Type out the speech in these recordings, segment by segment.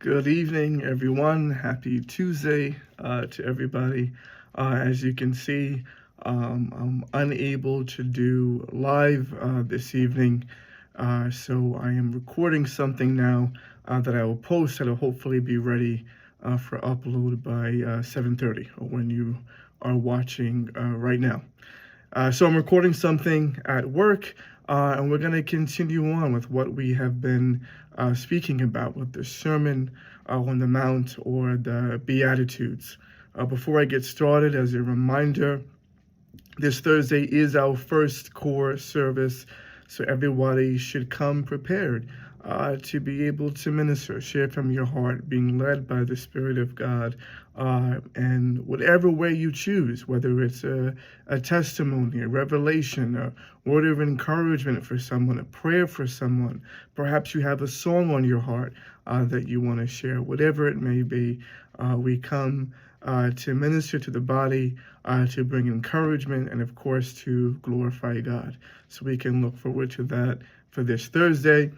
Good evening, everyone. Happy Tuesday to everybody. As you can see, I'm unable to do live this evening, so I am recording something now that I will post that'll hopefully be ready for upload by 7:30 or when you are watching right now. So I'm recording something at work, and we're going to continue on with what we have been speaking about with the Sermon on the Mount or the Beatitudes. Before I get started, as a reminder, this Thursday is our first core service, so everybody should come prepared to be able to minister, share from your heart, being led by the Spirit of God, and whatever way you choose, whether it's a testimony, a revelation, a word of encouragement for someone, a prayer for someone. Perhaps you have a song on your heart that you want to share, whatever it may be. We come to minister to the body, to bring encouragement, and of course to glorify God. So we can look forward to that for this Thursday.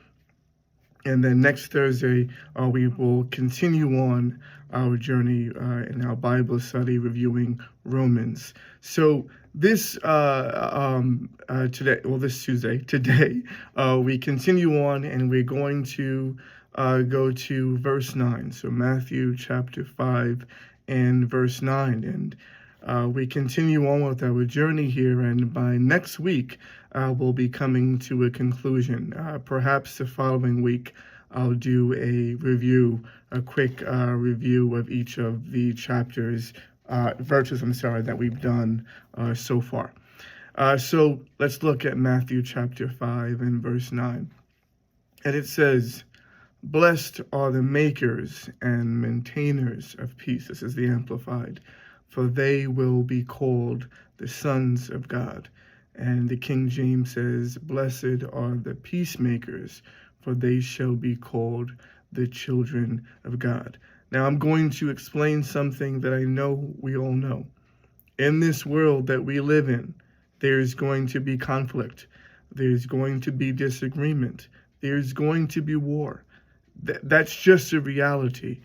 And then next Thursday, we will continue on our journey in our Bible study reviewing Romans. So this this Tuesday, today, we continue on and we're going to go to verse 9. So Matthew chapter 5 and verse 9. And we continue on with our journey here, and by next week, we'll be coming to a conclusion. Perhaps the following week, I'll do a quick review of each of the verses, that we've done so far. So let's look at Matthew chapter 5 and verse 9. And it says, "Blessed are the makers and maintainers of peace." This is the Amplified. "For they will be called the sons of God." And the King James says, "Blessed are the peacemakers, for they shall be called the children of God." Now I'm going to explain something that I know we all know. In this world that we live in, there's going to be conflict. There's going to be disagreement. There's going to be war. That's just a reality.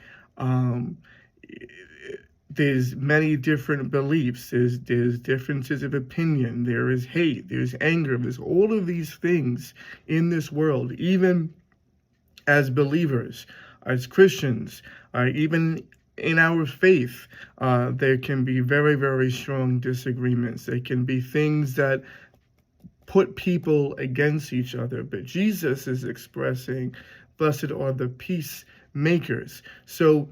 There's many different beliefs. There's differences of opinion. There is hate. There's anger. There's all of these things in this world, even as believers, as Christians, even in our faith, there can be very, very strong disagreements. There can be things that put people against each other. But Jesus is expressing, blessed are the peacemakers. So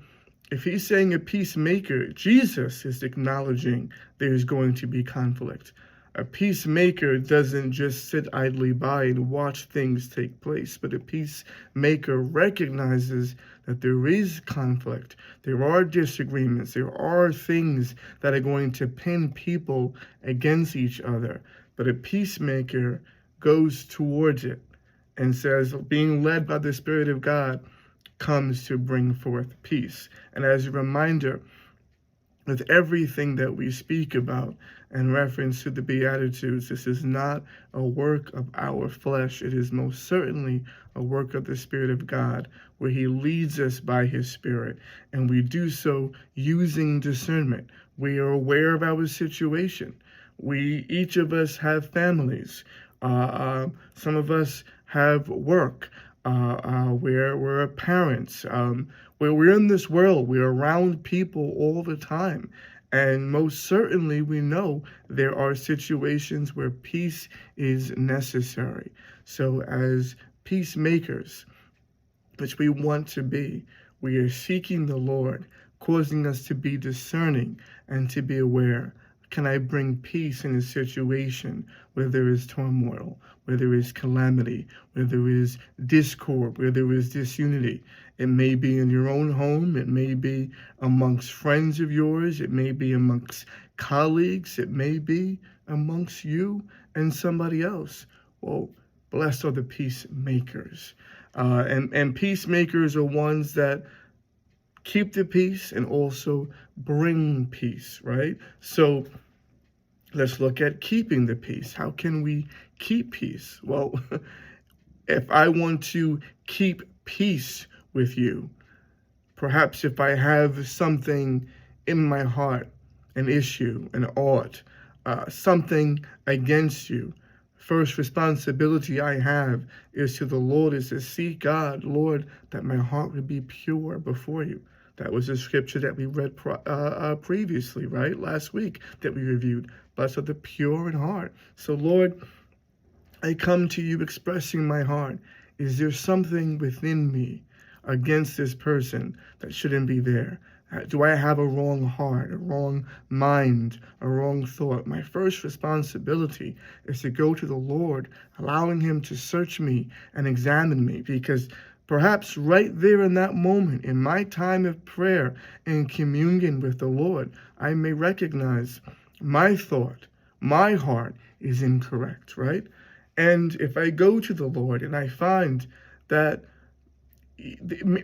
if he's saying a peacemaker, Jesus is acknowledging there's going to be conflict. A peacemaker doesn't just sit idly by and watch things take place, but a peacemaker recognizes that there is conflict, there are disagreements, there are things that are going to pin people against each other. But a peacemaker goes towards it and says, being led by the Spirit of God, comes to bring forth peace. And as a reminder, with everything that we speak about in reference to the Beatitudes, this is not a work of our flesh. It is most certainly a work of the Spirit of God, where he leads us by his Spirit, and we do so using discernment. We are aware of our situation. Each of us have families. Some of us have work. We're parents. Where we're in this world, we're around people all the time. And most certainly we know there are situations where peace is necessary. So as peacemakers, which we want to be, we are seeking the Lord, causing us to be discerning and to be aware. Can I bring peace in a situation where there is turmoil, where there is calamity, where there is discord, where there is disunity? It may be in your own home. It may be amongst friends of yours. It may be amongst colleagues. It may be amongst you and somebody else. Well, blessed are the peacemakers. And peacemakers are ones that keep the peace and also bring peace, right? So let's look at keeping the peace. How can we keep peace? Well, if I want to keep peace with you, Perhaps if I have something in my heart, an issue, an ought, something against you, first responsibility I have is to the Lord, is to seek God, Lord, that my heart would be pure before you. That was the scripture that we read previously, right? Last week that we reviewed. Blessed are the pure in heart. So, Lord, I come to you expressing my heart. Is there something within me against this person that shouldn't be there? Do I have a wrong heart, a wrong mind, a wrong thought? My first responsibility is to go to the Lord, allowing him to search me and examine me, because perhaps right there in that moment, in my time of prayer and communion with the Lord, I may recognize my thought, my heart is incorrect, right? And if I go to the Lord and I find that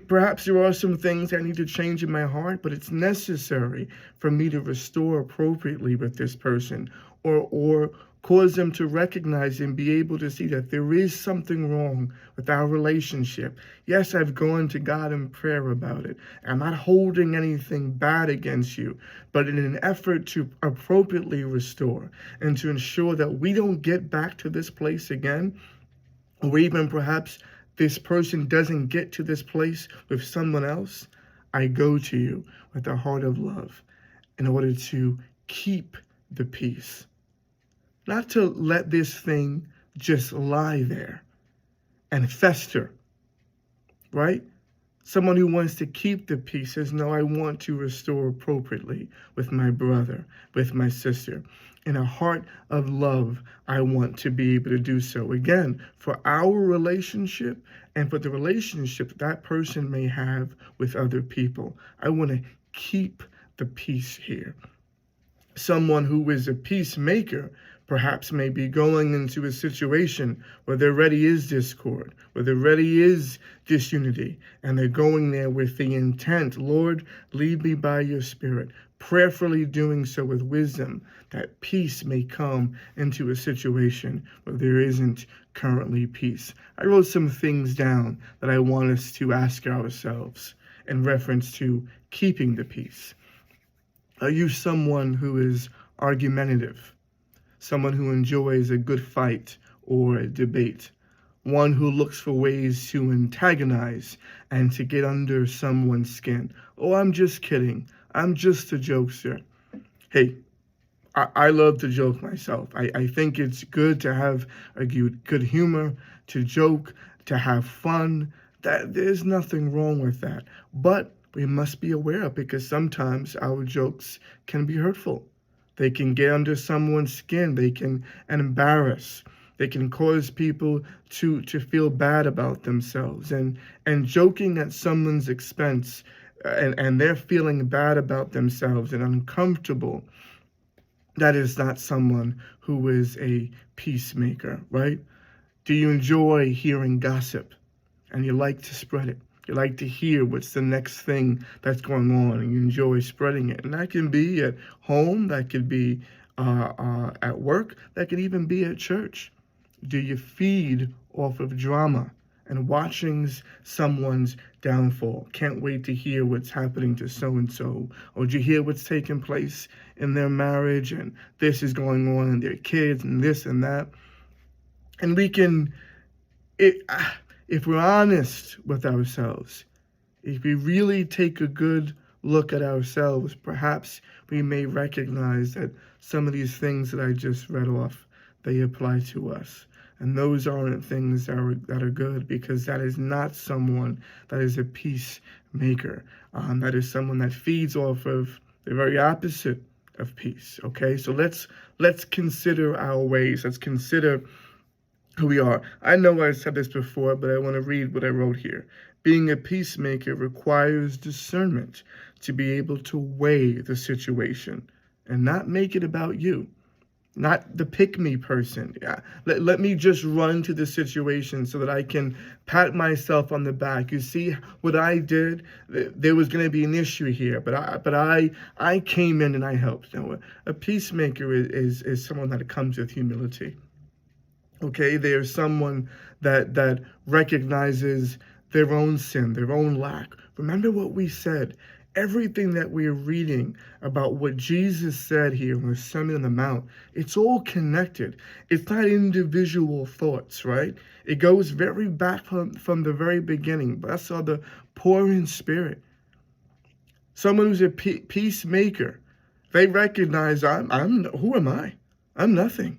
perhaps there are some things I need to change in my heart, but it's necessary for me to restore appropriately with this person, or cause them to recognize and be able to see that there is something wrong with our relationship. Yes, I've gone to God in prayer about it. I'm not holding anything bad against you, but in an effort to appropriately restore and to ensure that we don't get back to this place again, or even perhaps this person doesn't get to this place with someone else, I go to you with a heart of love in order to keep the peace. Not to let this thing just lie there and fester, right? Someone who wants to keep the peace says, no, I want to restore appropriately with my brother, with my sister. In a heart of love, I want to be able to do so. Again, for our relationship and for the relationship that person may have with other people. I want to keep the peace here. Someone who is a peacemaker perhaps may be going into a situation where there already is discord, where there already is disunity, and they're going there with the intent, Lord, lead me by your Spirit, prayerfully doing so with wisdom, that peace may come into a situation where there isn't currently peace. I wrote some things down that I want us to ask ourselves in reference to keeping the peace. Are you someone who is argumentative? Someone who enjoys a good fight or a debate? One who looks for ways to antagonize and to get under someone's skin? Oh, I'm just kidding. I'm just a jokester. Hey, I love to joke myself. I think it's good to have a good humor, to joke, to have fun. That there's nothing wrong with that. But we must be aware, because sometimes our jokes can be hurtful. They can get under someone's skin. They can embarrass. They can cause people to feel bad about themselves. And joking at someone's expense, and they're feeling bad about themselves and uncomfortable, that is not someone who is a peacemaker, right? Do you enjoy hearing gossip and you like to spread it? You like to hear what's the next thing that's going on, and you enjoy spreading it. And that can be at home, that could be at work, that could even be at church. Do you feed off of drama and watching someone's downfall? Can't wait to hear what's happening to so-and-so. Or do you hear what's taking place in their marriage, and this is going on in their kids, and this and that? And we can... if we're honest with ourselves, if we really take a good look at ourselves, perhaps we may recognize that some of these things that I just read off, they apply to us. And those aren't things that are good, because that is not someone that is a peacemaker. That is someone that feeds off of the very opposite of peace. Okay, so let's consider our ways. Let's consider who we are. I know I said this before, but I want to read what I wrote here. Being a peacemaker requires discernment to be able to weigh the situation and not make it about you, not the pick-me person. Yeah. Let me just run to the situation so that I can pat myself on the back. You see what I did? There was going to be an issue here, but I came in and I helped. Now, a peacemaker is someone that comes with humility. Okay, there's someone that recognizes their own sin, their own lack. Remember what we said. Everything that we're reading about what Jesus said here in the Sermon on the Mount, it's all connected. It's not individual thoughts, right? It goes very back from the very beginning. Blessed are the poor in spirit. Someone who's a peacemaker, they recognize, who am I? I'm nothing.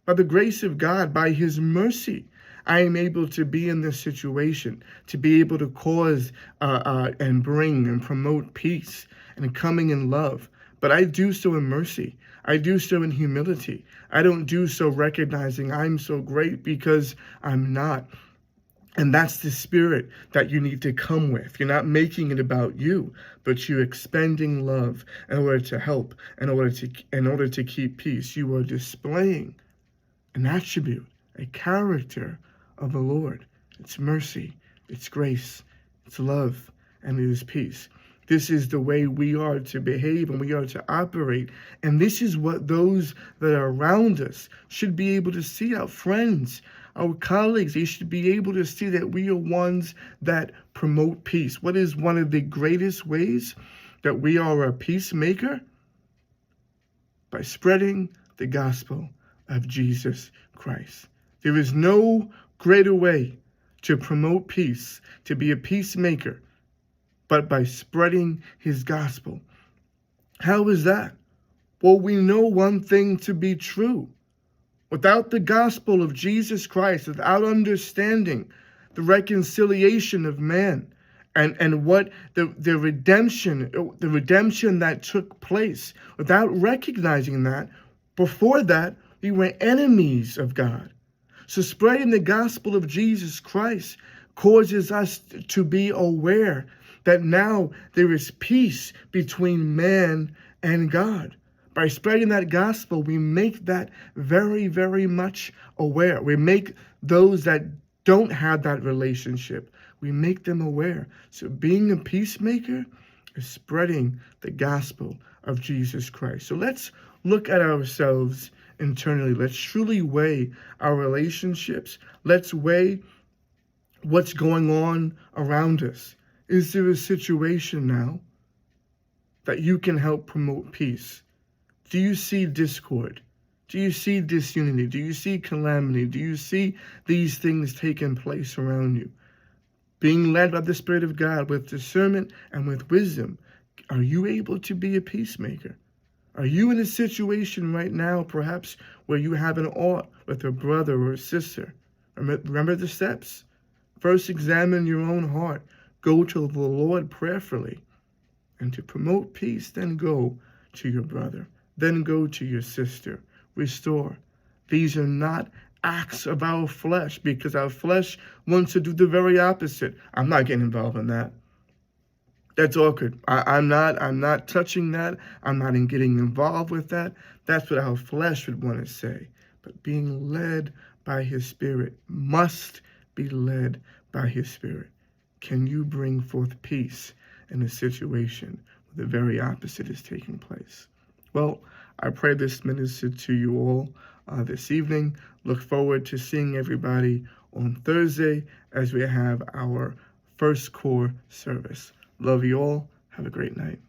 By the grace of God, by his mercy, I am able to be in this situation, to be able to cause and bring and promote peace and coming in love. But I do so in mercy. I do so in humility. I don't do so recognizing I'm so great, because I'm not. And that's the spirit that you need to come with. You're not making it about you, but you're expending love in order to help, in order to keep peace. You are displaying an attribute, a character of the Lord. It's mercy, it's grace, it's love, and it is peace. This is the way we are to behave and we are to operate. And this is what those that are around us should be able to see. Our friends, our colleagues, they should be able to see that we are ones that promote peace. What is one of the greatest ways that we are a peacemaker? By spreading the gospel of Jesus Christ. There is no greater way to promote peace, to be a peacemaker, but by spreading his gospel. How is that? Well, we know one thing to be true. Without the gospel of Jesus Christ, without understanding the reconciliation of man and what the redemption that took place, without recognizing that, before that, we were enemies of God. So spreading the gospel of Jesus Christ causes us to be aware that now there is peace between man and God. By spreading that gospel, we make that very, very much aware. We make those that don't have that relationship, we make them aware. So being a peacemaker is spreading the gospel of Jesus Christ. So let's look at ourselves internally. Let's truly weigh our relationships. Let's weigh what's going on around us. Is there a situation now that you can help promote peace? Do you see discord? Do you see disunity? Do you see calamity? Do you see these things taking place around you? Being led by the Spirit of God with discernment and with wisdom, are you able to be a peacemaker? Are you in a situation right now, perhaps, where you have an ought with a brother or a sister? Remember the steps. First, examine your own heart. Go to the Lord prayerfully. And to promote peace, then go to your brother. Then go to your sister. Restore. These are not acts of our flesh, because our flesh wants to do the very opposite. I'm not getting involved in that. That's awkward. I'm not touching that. I'm not getting involved with that. That's what our flesh would want to say. But being led by his Spirit, must be led by his Spirit. Can you bring forth peace in a situation where the very opposite is taking place? Well, I pray this ministered to you all this evening. Look forward to seeing everybody on Thursday as we have our first core service. Love you all. Have a great night.